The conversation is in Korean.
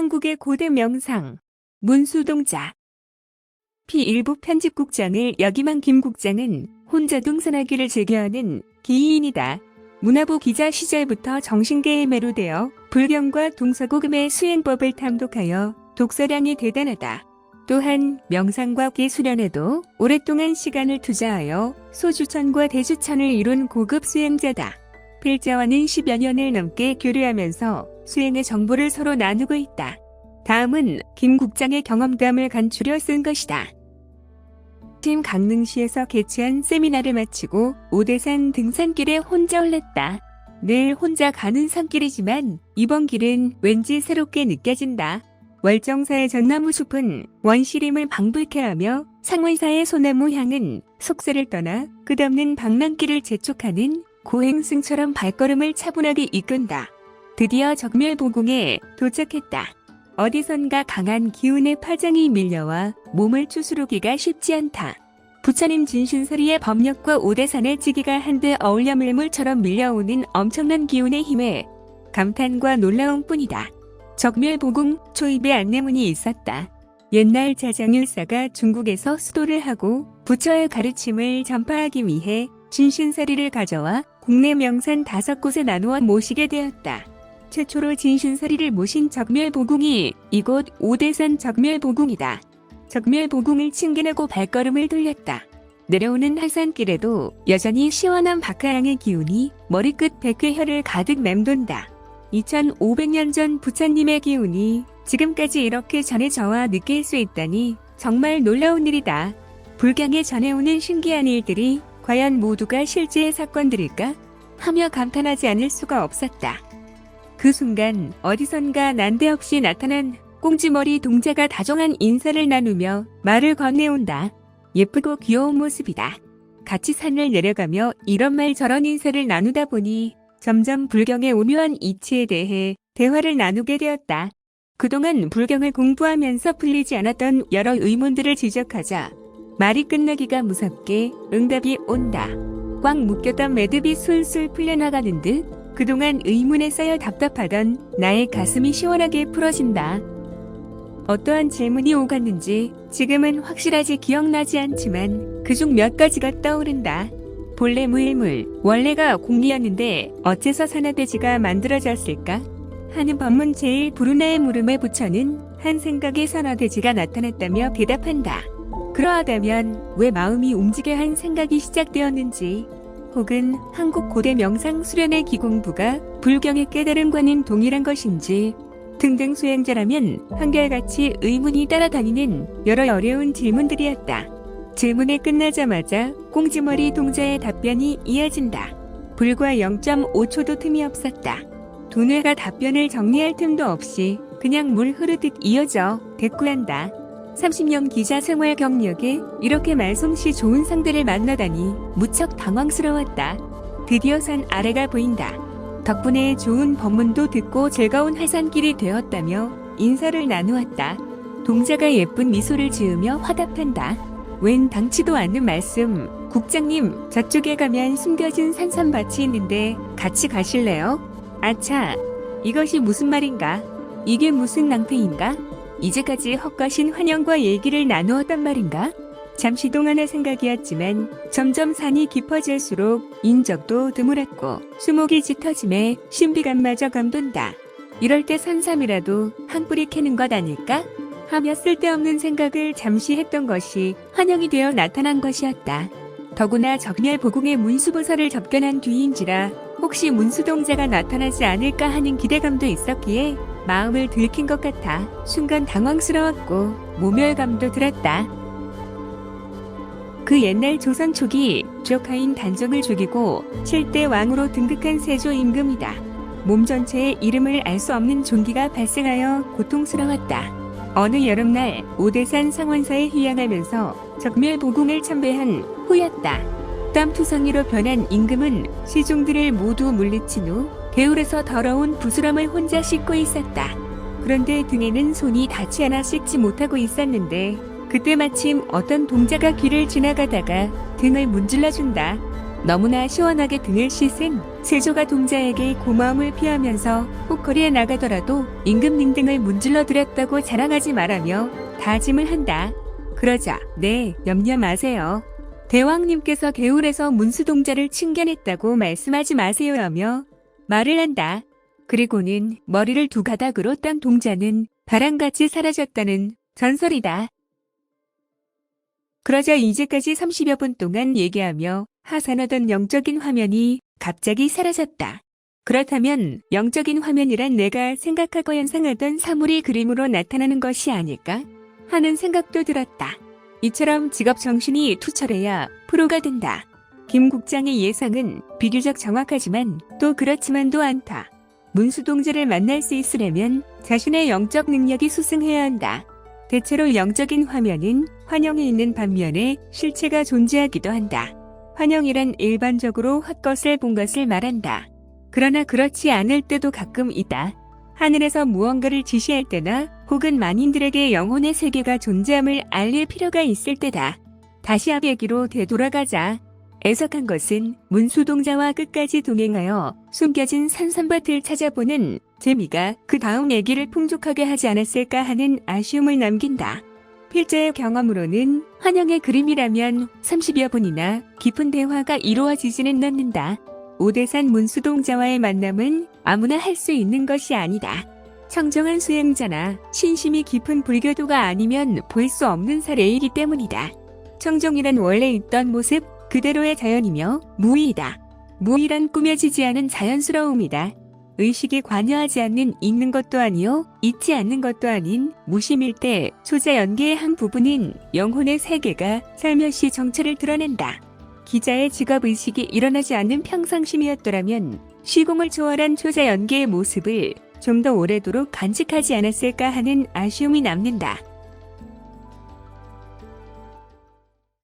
한국의 고대 명상 문수동자. P1부 편집국장을 역임한 김 국장은 혼자 동산하기를 즐겨하는 기인이다. 문화부 기자 시절부터 정신계에 매료되어 불경과 동서고금의 수행법을 탐독하여 독서량이 대단하다. 또한 명상과 기수련에도 오랫동안 시간을 투자하여 소주천과 대주천을 이룬 고급 수행자다. 필자와는 10여 년을 넘게 교류하면서 수행의 정보를 서로 나누고 있다. 다음은 김 국장의 경험담을 간추려 쓴 것이다. 심 강릉시에서 개최한 세미나를 마치고 오대산 등산길에 혼자 올랐다. 늘 혼자 가는 산길이지만 이번 길은 왠지 새롭게 느껴진다. 월정사의 전나무 숲은 원시림을 방불케 하며 상원사의 소나무 향은 속세를 떠나 끝없는 방랑길을 재촉하는 고행승처럼 발걸음을 차분하게 이끈다. 드디어 적멸보궁에 도착했다. 어디선가 강한 기운의 파장이 밀려와 몸을 추스르기가 쉽지 않다. 부처님 진신서리의 법력과 오대산의 지기가 한데 어울려 밀물처럼 밀려오는 엄청난 기운의 힘에 감탄과 놀라움 뿐이다. 적멸보궁 초입에 안내문이 있었다. 옛날 자장일사가 중국에서 수도를 하고 부처의 가르침을 전파하기 위해 진신서리를 가져와 국내 명산 5곳에 나누어 모시게 되었다. 최초로 진신서리를 모신 적멸보궁이 이곳 오대산 적멸보궁이다. 적멸보궁을 칭견하고 발걸음을 돌렸다. 내려오는 하산길에도 여전히 시원한 박하향의 기운이 머리끝 백회혈을 가득 맴돈다. 2500년 전 부처님의 기운이 지금까지 이렇게 전해져와 느낄 수 있다니 정말 놀라운 일이다. 불경에 전해오는 신기한 일들이 과연 모두가 실제의 사건들일까? 하며 감탄하지 않을 수가 없었다. 그 순간 어디선가 난데없이 나타난 꽁지머리 동자가 다정한 인사를 나누며 말을 건네온다. 예쁘고 귀여운 모습이다. 같이 산을 내려가며 이런 말 저런 인사를 나누다 보니 점점 불경의 오묘한 이치에 대해 대화를 나누게 되었다. 그동안 불경을 공부하면서 풀리지 않았던 여러 의문들을 지적하자 말이 끝나기가 무섭게 응답이 온다. 꽉 묶였던 매듭이 술술 풀려나가는 듯 그동안 의문에 쌓여 답답하던 나의 가슴이 시원하게 풀어진다. 어떠한 질문이 오갔는지 지금은 확실하지 기억나지 않지만 그중 몇 가지가 떠오른다. 본래 무일물, 원래가 공리였는데 어째서 산화돼지가 만들어졌을까? 하는 법문 제일 불운의 물음에 부처는 한 생각에 산화돼지가 나타났다며 대답한다. 그러하다면 왜 마음이 움직여 한 생각이 시작되었는지 혹은 한국 고대 명상 수련의 기공부가 불경의 깨달음과는 동일한 것인지 등등 수행자라면 한결같이 의문이 따라다니는 여러 어려운 질문들이었다. 질문이 끝나자마자 꽁지머리 동자의 답변이 이어진다. 불과 0.5초도 틈이 없었다. 두뇌가 답변을 정리할 틈도 없이 그냥 물 흐르듯 이어져 대꾸한다. 30년 기자 생활 경력에 이렇게 말솜씨 좋은 상대를 만나다니 무척 당황스러웠다. 드디어 산 아래가 보인다. 덕분에 좋은 법문도 듣고 즐거운 하산길이 되었다며 인사를 나누었다. 동자가 예쁜 미소를 지으며 화답한다. 웬 당치도 않는 말씀. 국장님, 저쪽에 가면 숨겨진 산삼밭이 있는데 같이 가실래요? 아차, 이것이 무슨 말인가? 이게 무슨 낭패인가? 이제까지 헛것인 환영과 얘기를 나누었단 말인가? 잠시 동안의 생각이었지만 점점 산이 깊어질수록 인적도 드물었고 수목이 짙어짐에 신비감마저 감돈다. 이럴 때 산삼이라도 한 뿌리 캐는 것 아닐까? 하며 쓸데없는 생각을 잠시 했던 것이 환영이 되어 나타난 것이었다. 더구나 적멸보궁의 문수보살을 접견한 뒤인지라 혹시 문수동자가 나타나지 않을까 하는 기대감도 있었기에 마음을 들킨 것 같아 순간 당황스러웠고 모멸감도 들었다. 그 옛날 조선 초기 조카인 단종을 죽이고 7대 왕으로 등극한 세조 임금이다. 몸 전체의 이름을 알 수 없는 종기가 발생하여 고통스러웠다. 어느 여름날 오대산 상원사에 휴양하면서 적멸보궁을 참배한 후였다. 땀투성이로 변한 임금은 시종들을 모두 물리친 후 개울에서 더러운 부스럼을 혼자 씻고 있었다. 그런데 등에는 손이 닿지 않아 씻지 못하고 있었는데 그때 마침 어떤 동자가 길을 지나가다가 등을 문질러준다. 너무나 시원하게 등을 씻은 세조가 동자에게 고마움을 표하면서 포커리에 나가더라도 임금 등을 문질러 드렸다고 자랑하지 말라며 다짐을 한다. 그러자 네, 염려 마세요. 대왕님께서 개울에서 문수동자를 칭견했다고 말씀하지 마세요 하며 말을 한다. 그리고는 머리를 두 가닥으로 딴 동자는 바람같이 사라졌다는 전설이다. 그러자 이제까지 30여 분 동안 얘기하며 하산하던 영적인 화면이 갑자기 사라졌다. 그렇다면 영적인 화면이란 내가 생각하고 연상하던 사물이 그림으로 나타나는 것이 아닐까? 하는 생각도 들었다. 이처럼 직업 정신이 투철해야 프로가 된다. 김 국장의 예상은 비교적 정확하지만 또 그렇지만도 않다. 문수동자를 만날 수 있으려면 자신의 영적 능력이 수승해야 한다. 대체로 영적인 화면은 환영에 있는 반면에 실체가 존재하기도 한다. 환영이란 일반적으로 헛것을 본 것을 말한다. 그러나 그렇지 않을 때도 가끔 있다. 하늘에서 무언가를 지시할 때나 혹은 만인들에게 영혼의 세계가 존재함을 알릴 필요가 있을 때다. 다시 앞 얘기로 되돌아가자. 애석한 것은 문수동자와 끝까지 동행하여 숨겨진 산삼밭을 찾아보는 재미가 그 다음 얘기를 풍족하게 하지 않았을까 하는 아쉬움을 남긴다. 필자의 경험으로는 환영의 그림이라면 30여 분이나 깊은 대화가 이루어지지는 않는다. 오대산 문수동자와의 만남은 아무나 할 수 있는 것이 아니다. 청정한 수행자나 신심이 깊은 불교도가 아니면 볼 수 없는 사례이기 때문이다. 청정이란 원래 있던 모습 그대로의 자연이며 무의이다. 무의란 꾸며지지 않은 자연스러움이다. 의식이 관여하지 않는 있는 것도 아니요 있지 않는 것도 아닌 무심일 때 초자 연계의 한 부분인 영혼의 세계가 살며시 정체를 드러낸다. 기자의 직업의식이 일어나지 않는 평상심이었더라면 시공을 초월한 초자 연계의 모습을 좀 더 오래도록 간직하지 않았을까 하는 아쉬움이 남는다.